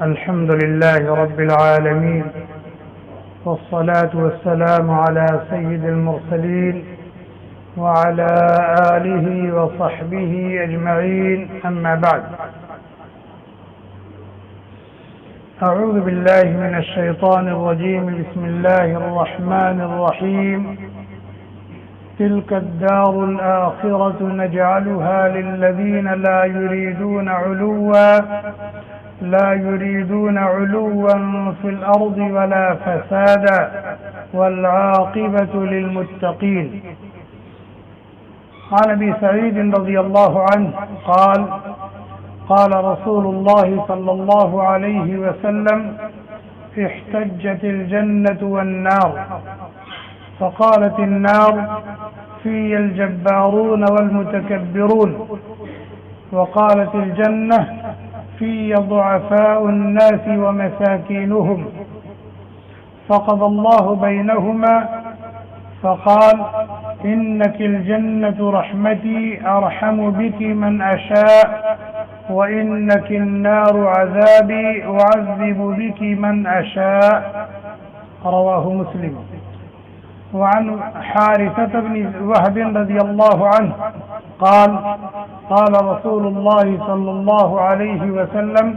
الحمد لله رب العالمين، والصلاة والسلام على سيد المرسلين وعلى آله وصحبه أجمعين، أما بعد. أعوذ بالله من الشيطان الرجيم، بسم الله الرحمن الرحيم. تلك الدار الآخرة نجعلها للذين لا يريدون علوا في الأرض ولا فسادا والعاقبة للمتقين. عن أبي سعيد رضي الله عنه قال: قال رسول الله صلى الله عليه وسلم: احتجت الجنة والنار، فقالت النار: في الجبارون والمتكبرون، وقالت الجنة: في ضعفاء الناس ومساكينهم، فقضى الله بينهما فقال: إنك الجنة رحمتي أرحم بك من أشاء، وإنك النار عذابي أعذب بك من أشاء. رواه مسلم. وعن حارثة بن وهب رضي الله عنه قال: قال رسول الله صلى الله عليه وسلم: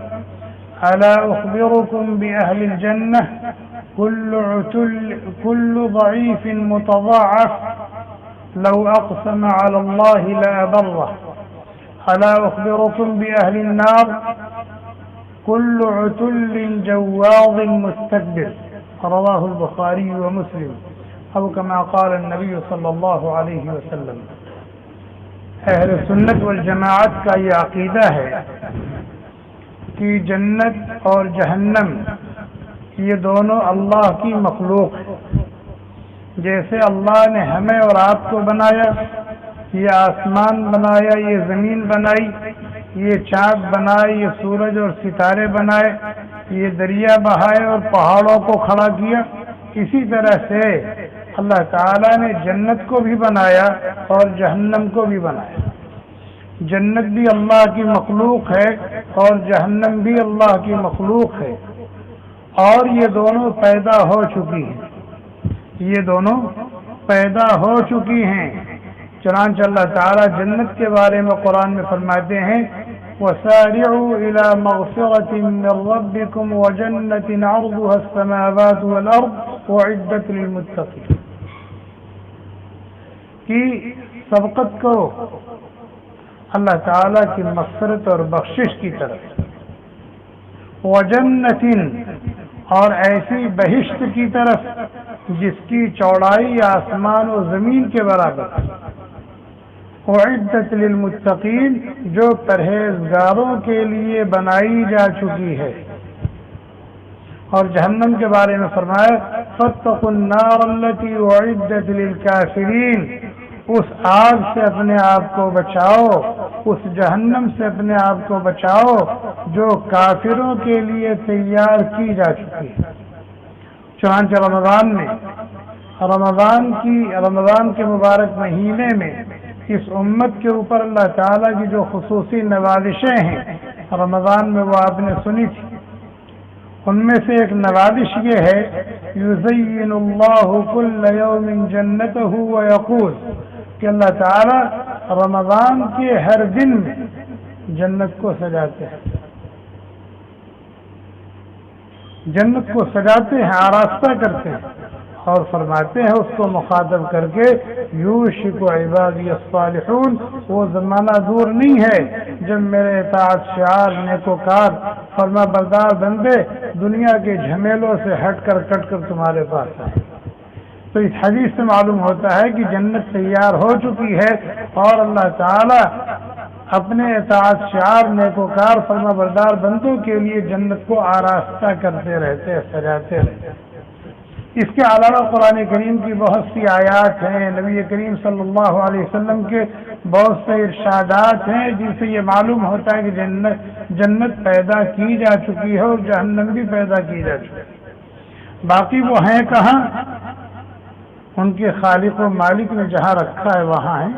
ألا أخبركم بأهل الجنة؟ كل ضعيف متضاعف لو أقسم على الله لأبره. ألا أخبركم بأهل النار؟ كل عتل جواظ مستكبر. رواه البخاري ومسلم، أو كما قال النبی صلی اللہ علیہ وسلم. اہل سنت والجماعت کا یہ عقیدہ ہے کہ جنت اور جہنم یہ دونوں اللہ کی مخلوق ہیں. جیسے اللہ نے ہمیں اور آپ کو بنایا، یہ آسمان بنایا، یہ زمین بنائی، یہ چاند بنائے، یہ سورج اور ستارے بنائے، یہ دریا بہائے اور پہاڑوں کو کھڑا کیا، اسی طرح سے اللہ تعالیٰ نے جنت کو بھی بنایا اور جہنم کو بھی بنایا. جنت بھی اللہ کی مخلوق ہے اور جہنم بھی اللہ کی مخلوق ہے، اور یہ دونوں پیدا ہو چکی ہیں. چنانچہ اللہ تعالیٰ جنت کے بارے میں قرآن میں فرماتے ہیں: وَسَارِعُوا إِلَى مَغْفِرَةٍ مِّن رَّبِّكُمْ وَجَنَّةٍ عَرْضُهَا السَّمَاوَاتُ وَالْأَرْضُ أُعِدَّتْ لِلْمُتَّقِينَ. کی سبقت کرو اللہ تعالیٰ کی مغفرت اور بخشش کی طرف، وَجَنَّةٍ اور ایسی بہشت کی طرف جس کی چوڑائی آسمان و زمین کے برابر، اعدت للمتقین جو پرہیزگاروں کے لیے بنائی جا چکی ہے. اور جہنم کے بارے میں فرمایا: فاتقوا النار التي اعدت للكافرین. اس آگ سے اپنے آپ کو بچاؤ، اس جہنم سے اپنے آپ کو بچاؤ جو کافروں کے لیے تیار کی جا چکی ہے. چنانچہ رمضان کے مبارک مہینے میں اس امت کے اوپر اللہ تعالیٰ کی جو خصوصی نوازشیں ہیں رمضان میں وہ آپ نے سنی تھی. ان میں سے ایک نوازش یہ ہے: یزین اللہ کل یوم جنتہ ویقول، کہ اللہ تعالیٰ رمضان کے ہر دن میں جنت کو سجاتے ہیں، آراستہ کرتے ہیں، اور فرماتے ہیں اس کو مخاطب کر کے: یوشک عبادی الصالحون، وہ زمانہ دور نہیں ہے جب میرے اطاعت شعار نیکوکار فرما بردار بندے دنیا کے جھمیلوں سے ہٹ کر کٹ کر تمہارے پاس آئے. تو اس حدیث سے معلوم ہوتا ہے کہ جنت تیار ہو چکی ہے، اور اللہ تعالی اپنے اطاعت شعار نیکوکار فرما بردار بندوں کے لیے جنت کو آراستہ کرتے رہتے، سجاتے رہتے. اس کے علاوہ قرآن کریم کی بہت سی آیات ہیں، نبی کریم صلی اللہ علیہ وسلم کے بہت سے ارشادات ہیں جن سے یہ معلوم ہوتا ہے کہ جنت پیدا کی جا چکی ہے اور جہنم بھی پیدا کی جا چکی ہے. باقی وہ ہیں کہاں؟ ان کے خالق و مالک نے جہاں رکھا ہے وہاں ہیں.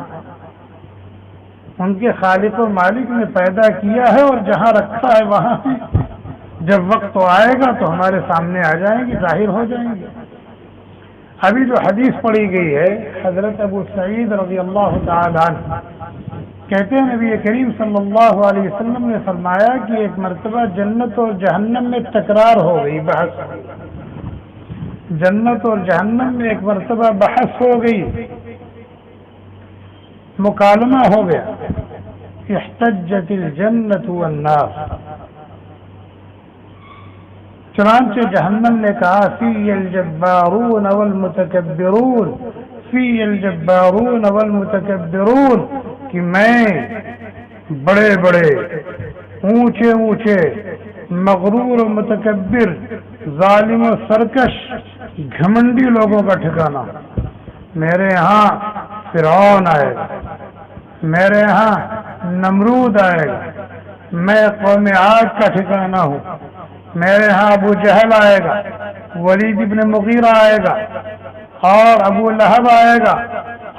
ان کے خالق و مالک نے پیدا کیا ہے اور جہاں رکھا ہے وہاں ہے. جب وقت تو آئے گا تو ہمارے سامنے آ جائیں گی، ظاہر ہو جائیں گے۔ ابھی جو حدیث پڑھی گئی ہے، حضرت ابو سعید رضی اللہ تعالی عنہ کہتے ہیں نبی کریم صلی اللہ علیہ وسلم نے فرمایا کہ ایک مرتبہ جنت اور جہنم میں تکرار ہو گئی، بحث ہو گئی۔ جنت اور جہنم میں ایک مرتبہ بحث ہو گئی، مکالمہ ہو گیا۔ احتجت الجنت والنار، چنانچہ جہنم نے کہا فی الجبارون والمتکبرون، فی الجبارون والمتکبرون، کہ میں بڑے بڑے اونچے اونچے مغرور و متکبر ظالم و سرکش گھمنڈی لوگوں کا ٹھکانہ، میرے ہاں فرعون آئے گا، میرے ہاں نمرود آئے گا، میں قوم عاد کا ٹھکانہ ہوں، میرے ہاں ابو جہل آئے گا، ولید ابن مغیرہ آئے گا، اور ابو لہب آئے گا،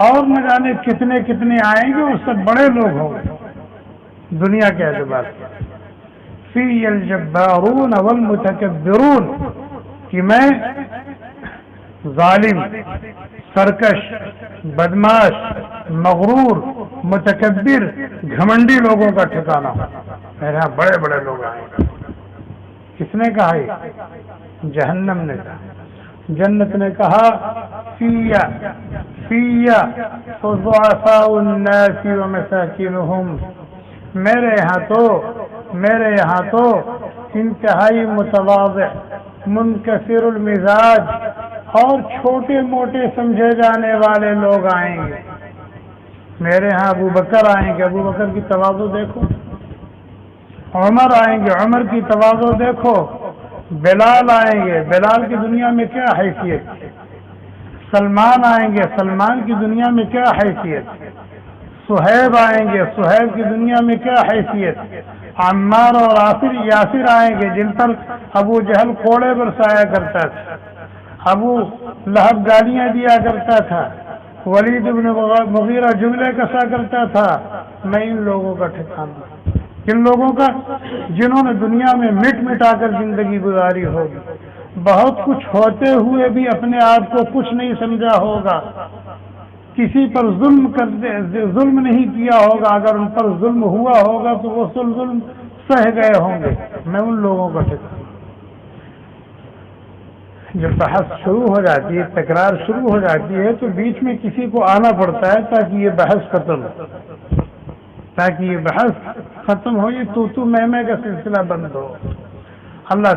اور نہ جانے کتنے کتنے آئیں گے، اس سے بڑے لوگ ہوں گے دنیا کے اعتبار سے۔ فی الجبارون والمتکبرون، کہ میں ظالم، سرکش، بدماش، مغرور، متکبر، گھمنڈی لوگوں کا ٹھکانہ ہوں، میرے یہاں بڑے بڑے لوگ آئیں گے۔ کس نے کہا یہ؟ جہنم نے کہا۔ جنت نے کہا فیا فیا ضعفاء الناس ومساکینہم، میرے یہاں تو انتہائی متواضع، منکسر المزاج اور چھوٹے موٹے سمجھے جانے والے لوگ آئیں گے۔ میرے ہاں ابو بکر آئیں گے، ابو بکر کی تواضع دیکھو۔ عمر آئیں گے، عمر کی تواضع دیکھو۔ بلال آئیں گے، بلال کی دنیا میں کیا حیثیت۔ سلمان آئیں گے، سلمان کی دنیا میں کیا حیثیت۔ صہیب آئیں گے، صہیب کی دنیا میں کیا حیثیت۔ عمار اور یاسر آئیں گے، جن پر ابو جہل کوڑے برسایا کرتا تھا، ابو لہب گالیاں دیا کرتا تھا، ولید ابن مغیرہ جملے کسا کرتا تھا۔ میں ان لوگوں کا ٹھکانہ، ان لوگوں کا جنہوں نے دنیا میں مٹ مٹا کر زندگی گزاری ہوگی، بہت کچھ ہوتے ہوئے بھی اپنے آپ کو کچھ نہیں سمجھا ہوگا، کسی پر ظلم نہیں کیا ہوگا، اگر ان پر ظلم ہوا ہوگا تو وہ ظلم سہ گئے ہوں گے۔ میں ان لوگوں کا ٹھکانہ۔ جب بحث شروع ہو جاتی ہے، تکرار شروع ہو جاتی ہے، تو بیچ میں کسی کو آنا پڑتا ہے تاکہ یہ بحث ختم ہو، تاکہ یہ بحث ختم ہو، یہ تو میں کا سلسلہ بند ہو۔ اللہ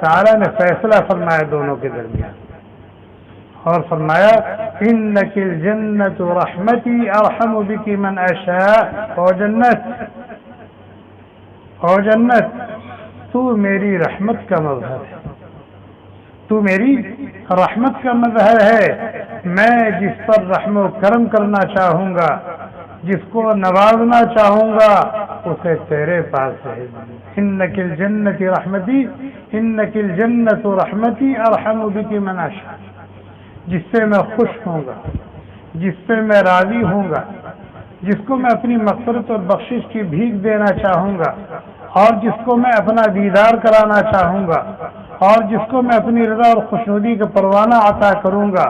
تعالی نے فیصلہ فرمایا دونوں کے درمیان، اور فرمایا انک الجنت رحمتی ارحم بک من اشاء، او جنت تو میری رحمت کا مظہر ہے، تو میری رحمت کا مظہر ہے، میں جس پر رحم و کرم کرنا چاہوں گا، جس کو نوازنا چاہوں گا، اسے تیرے پاس ہے۔ انک الجنت رحمتی، انک الجنت رحمتی ارحم بک من اشاء، جس سے میں خوش ہوں گا، جس سے میں راضی ہوں گا، جس کو میں اپنی مغفرت اور بخشش کی بھیک دینا چاہوں گا، اور جس کو میں اپنا دیدار کرانا چاہوں گا، اور جس کو میں اپنی رضا اور خوشنودی کا پروانہ عطا کروں گا،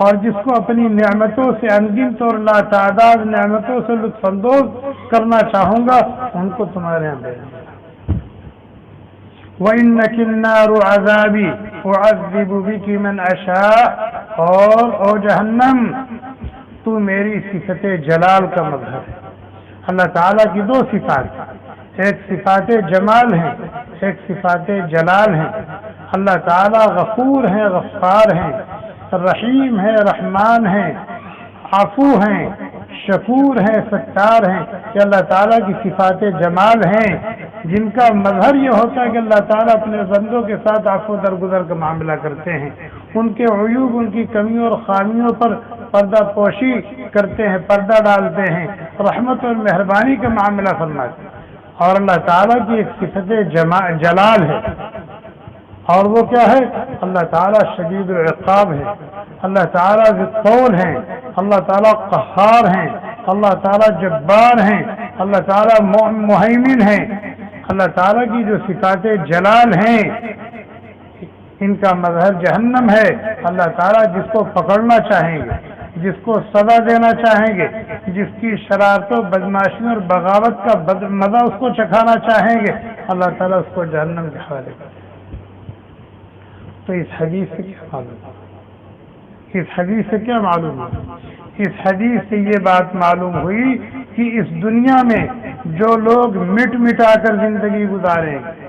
اور جس کو اپنی نعمتوں سے انگنت اور لاتعداد نعمتوں سے لطف اندوز کرنا چاہوں گا، ان کو تمہارے یہاں دے دوں گا۔ وَإِنَّكِ النَّارُ عَذَابِي أُعَذِّبُ بِكِ مَنْ أَشَاءُ، اور او جہنم تو میری صفت جلال کا مظہر ہے۔ اللہ تعالیٰ کی دو صفات ہیں، ایک صفات جمال ہیں، ایک صفات جلال ہیں۔ اللہ تعالیٰ غفور ہیں، غفار ہیں، رحیم ہیں، رحمان ہیں، عفو ہیں، شکور ہیں، ستار ہیں۔ یہ اللہ تعالیٰ کی صفات جمال ہیں، جن کا مظہر یہ ہوتا ہے کہ اللہ تعالیٰ اپنے بندوں کے ساتھ عفو درگزر کا معاملہ کرتے ہیں، ان کے عیوب، ان کی کمیوں اور خامیوں پر پردہ پوشی کرتے ہیں، پردہ ڈالتے ہیں، رحمت اور مہربانی کا معاملہ فرماتے ہیں۔ اور اللہ تعالیٰ کی ایک صفت جلال ہے، اور وہ کیا ہے؟ اللہ تعالیٰ شدید العقاب ہے، اللہ تعالیٰ ذو الطول ہیں، اللہ تعالیٰ قہار ہیں، اللہ تعالیٰ جبار ہیں، اللہ تعالیٰ مہیمن ہیں، اللہ تعالیٰ کی جو صفات جلال ہیں ان کا مظہر جہنم ہے. اللہ تعالیٰ جس کو پکڑنا چاہیں گے، جس کو سزا دینا چاہیں گے، جس کی شرارتوں، بدماشی اور بغاوت کا مزہ اس کو چکھانا چاہیں گے، اللہ تعالیٰ اس کو جہنم کے حوالے کرے. تو اس حدیث سے کیا معلوم؟ اس حدیث سے کیا معلوم؟ اس حدیث سے یہ بات معلوم ہوئی کہ اس دنیا میں جو لوگ مٹ مٹا کر زندگی گزاریں گے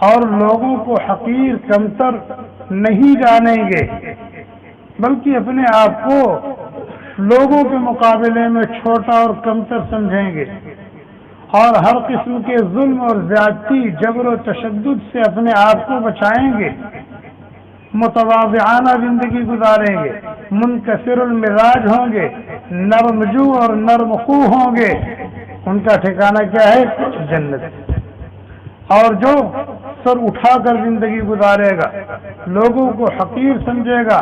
اور لوگوں کو حقیر کمتر نہیں جانیں گے، بلکہ اپنے آپ کو لوگوں کے مقابلے میں چھوٹا اور کمتر سمجھیں گے اور ہر قسم کے ظلم اور زیادتی، جبر و تشدد سے اپنے آپ کو بچائیں گے، متواضعانہ زندگی گزاریں گے، منکسر المزاج ہوں گے، نرم جو اور نرم خو ہوں گے، ان کا ٹھکانہ کیا ہے؟ جنت. اور جو سر اٹھا کر زندگی گزارے گا، لوگوں کو حقیر سمجھے گا،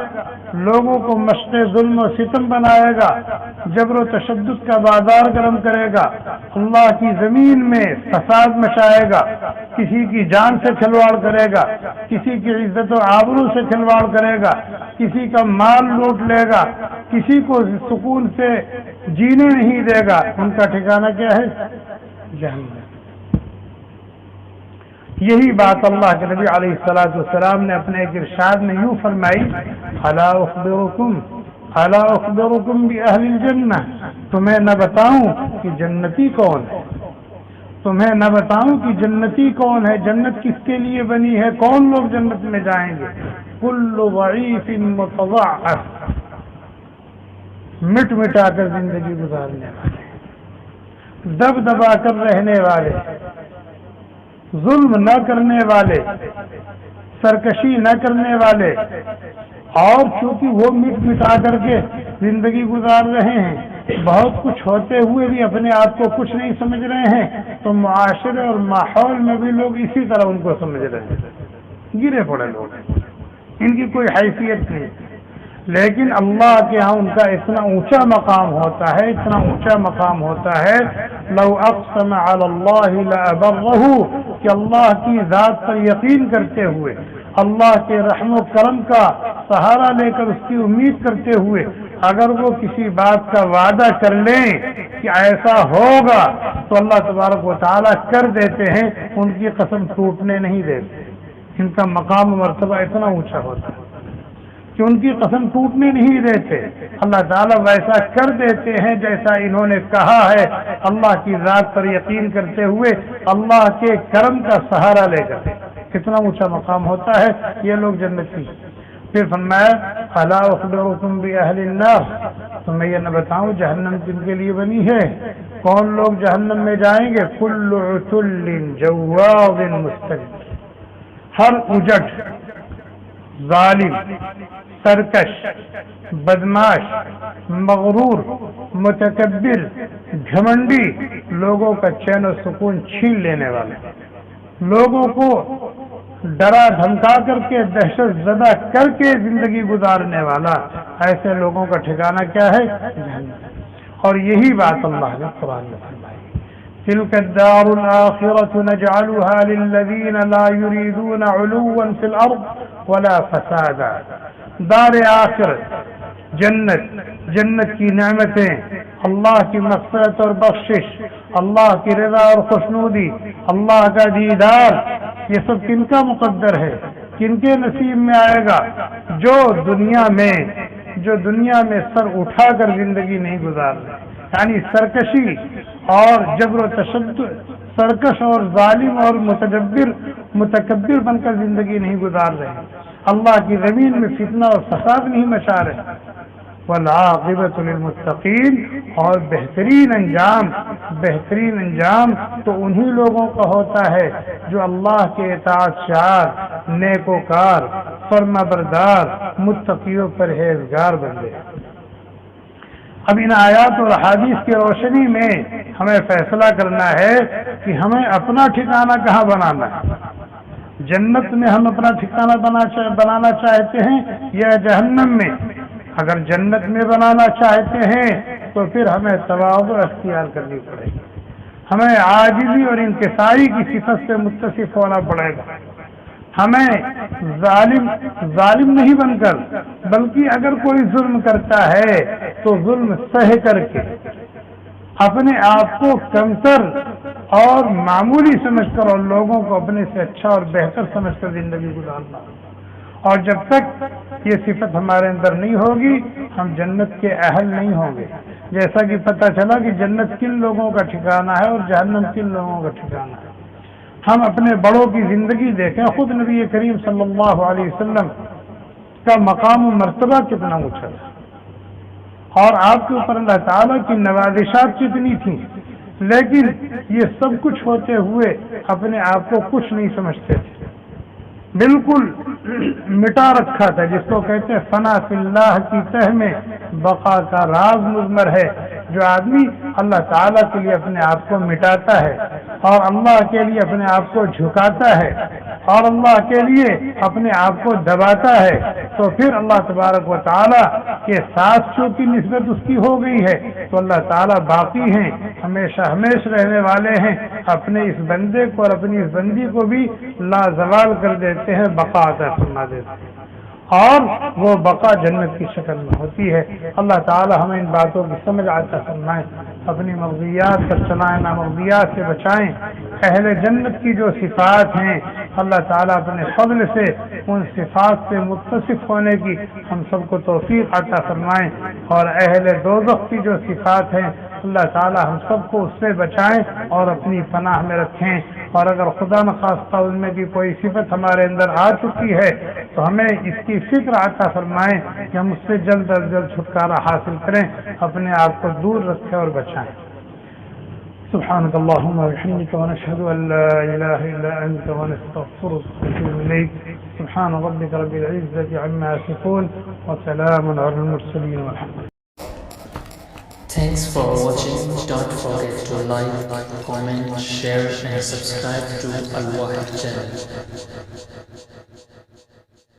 لوگوں کو مشق ظلم و ستم بنائے گا، جبر و تشدد کا بازار گرم کرے گا، اللہ کی زمین میں فساد مچائے گا، کسی کی جان سے کھلواڑ کرے گا، کسی کی عزت و آبرو سے کھلواڑ کرے گا، کسی کا مال لوٹ لے گا، کسی کو سکون سے جینے نہیں دے گا، ان کا ٹھکانہ کیا ہے؟ جہنم. یہی بات اللہ کے نبی علیہ الصلوۃ والسلام نے اپنے ایک ارشاد میں یوں فرمائی: الا اخبرکم باہل الجنہ، تمہیں نہ بتاؤں کہ جنتی کون ہے؟ تمہیں نہ بتاؤں کہ جنتی کون ہے؟ جنت کس کے لیے بنی ہے؟ کون لوگ جنت میں جائیں گے؟ کل ضعیف متضعف، مٹ مٹا کر زندگی گزارنے والے، دب دبا کر رہنے والے، ظلم نہ کرنے والے، سرکشی نہ کرنے والے، اور چونکہ وہ مٹ مٹا کر کے زندگی گزار رہے ہیں، بہت کچھ ہوتے ہوئے بھی اپنے آپ کو کچھ نہیں سمجھ رہے ہیں، تو معاشرے اور ماحول میں بھی لوگ اسی طرح ان کو سمجھ رہے ہیں، گرے پڑے لوگ ہیں، ان کی کوئی حیثیت نہیں. لیکن اللہ کے ہاں ان کا اتنا اونچا مقام ہوتا ہے، اتنا اونچا مقام ہوتا ہے، لو اقسم علی اللہ لابرہ، کہ اللہ کی ذات پر یقین کرتے ہوئے، اللہ کے رحم و کرم کا سہارا لے کر اس کی امید کرتے ہوئے اگر وہ کسی بات کا وعدہ کر لیں کہ ایسا ہوگا تو اللہ تبارک و تعالیٰ کر دیتے ہیں، ان کی قسم ٹوٹنے نہیں دیتے. ان کا مقام و مرتبہ اتنا اونچا ہوتا ہے کہ ان کی قسم ٹوٹنے نہیں دیتے. اللہ تعالیٰ ویسا کر دیتے ہیں جیسا انہوں نے کہا ہے، اللہ کی ذات پر یقین کرتے ہوئے، اللہ کے کرم کا سہارا لے کر. کتنا اونچا مقام ہوتا ہے، یہ لوگ جنتی. پھر فرمایا: الا اخبرکم باہل النار، تمہیں یہ نہ بتاؤں جہنم کن کے لیے بنی ہے؟ کون لوگ جہنم میں جائیں گے؟ کل عتل جواظ مستكبر، ہر اجٹ، ظالم، سرکش، بدماش، مغرور، متکبر، گھمنڈی، لوگوں کا چین و سکون چھین لینے والے، لوگوں کو ڈرا دھمکا کر کے، دہشت زدہ کر کے زندگی گزارنے والا، ایسے لوگوں کا ٹھکانہ کیا ہے؟ جہنم. اور یہی بات اللہ نے قرآن میں فرمائی: تلك الدار الآخرة نجعلها للذين لا يريدون علوا في الأرض ولا فسادا. دار آخرت، جنت کی نعمتیں، اللہ کی مغفرت اور بخشش، اللہ کی رضا اور خوشنودی، اللہ کا دیدار، یہ سب کن کا مقدر ہے؟ کن کے نصیب میں آئے گا؟ جو دنیا میں سر اٹھا کر زندگی نہیں گزار رہے، یعنی سرکشی اور جبر و تشدد، سرکش اور ظالم اور متکبر بن کر زندگی نہیں گزار رہے، اللہ کی زمین میں فتنہ اور فساد نہیں مچا رہے. والعاقبۃ للمتقین، اور بہترین انجام تو انہی لوگوں کا ہوتا ہے جو اللہ کے اطاعت شار، نیکوکار، فرما بردار، متقی و پرہیزگار بندے. اب ان آیات اور احادیث کی روشنی میں ہمیں فیصلہ کرنا ہے کہ ہمیں اپنا ٹھکانہ کہاں بنانا ہے. جنت میں ہم اپنا ٹھکانہ بنانا چاہتے ہیں یا جہنم میں؟ اگر جنت میں بنانا چاہتے ہیں تو پھر ہمیں تواضع اختیار کرنی پڑے گی، ہمیں عاجزی اور انکساری کی صفت سے متصف ہونا پڑے گا. ہمیں ظالم نہیں بن کر، بلکہ اگر کوئی ظلم کرتا ہے تو ظلم سہ کر کے اپنے آپ کو کمتر اور معمولی سمجھ کر اور لوگوں کو اپنے سے اچھا اور بہتر سمجھ کر زندگی گزارنا. اور جب تک یہ صفت ہمارے اندر نہیں ہوگی ہم جنت کے اہل نہیں ہوں گے. جیسا کہ پتہ چلا کہ جنت کن لوگوں کا ٹھکانہ ہے اور جہنم کن لوگوں کا ٹھکانہ ہے. ہم اپنے بڑوں کی زندگی دیکھیں، خود نبی کریم صلی اللہ علیہ وسلم کا مقام و مرتبہ کتنا اونچا تھا اور آپ کے اوپر اللہ تعالیٰ کی نوازشات کتنی تھیں، لیکن یہ سب کچھ ہوتے ہوئے اپنے آپ کو کچھ نہیں سمجھتے تھے. بالکل مٹا رکھا تھا، جس کو کہتے ہیں فنا فی اللہ کی تہ میں بقا کا راز مضمر ہے. جو آدمی اللہ تعالیٰ کے لیے اپنے آپ کو مٹاتا ہے اور اللہ کے لیے اپنے آپ کو جھکاتا ہے اور اللہ کے لیے اپنے آپ کو دباتا ہے، تو پھر اللہ تبارک و تعالیٰ کے ساتھ چونکہ نسبت اس کی ہو گئی ہے تو اللہ تعالیٰ باقی ہیں، ہمیشہ ہمیش رہنے والے ہیں. اپنے اس بندے کو اور اپنی اس بندی کو بھی لازوال کر دیتے ہیں، بقا عطا فرما دیتے ہیں، اور وہ بقا جنت کی شکل میں ہوتی ہے. اللہ تعالی ہمیں ان باتوں کی سمجھ عطا فرمائے، اپنی مغزیات پر چلائیں، نامغزیات سے بچائیں. اہل جنت کی جو صفات ہیں اللہ تعالیٰ اپنے فضل سے ان صفات سے متصف ہونے کی ہم سب کو توفیق عطا فرمائیں، اور اہل دوزخ کی جو صفات ہیں اللہ تعالیٰ ہم سب کو اس سے بچائیں اور اپنی پناہ میں رکھیں. اور اگر خدا نخواستہ ان میں کی کوئی صفت ہمارے اندر آ چکی ہے تو ہمیں اس کی فکر عطا فرمائیں کہ ہم اس سے جلد از جلد چھٹکارا حاصل کریں، اپنے آپ کو دور رکھیں اور بچائیں. سبحانك اللهم وبحمدك ونشهد ان لا اله الا انت ونستغفرك ونتوب اليك. سبحان ربك رب العزة عما يصفون وسلام على المرسلين والحمد لله. Thanks for watching. Don't forget to like, comment, share and subscribe to Al Wahid channel.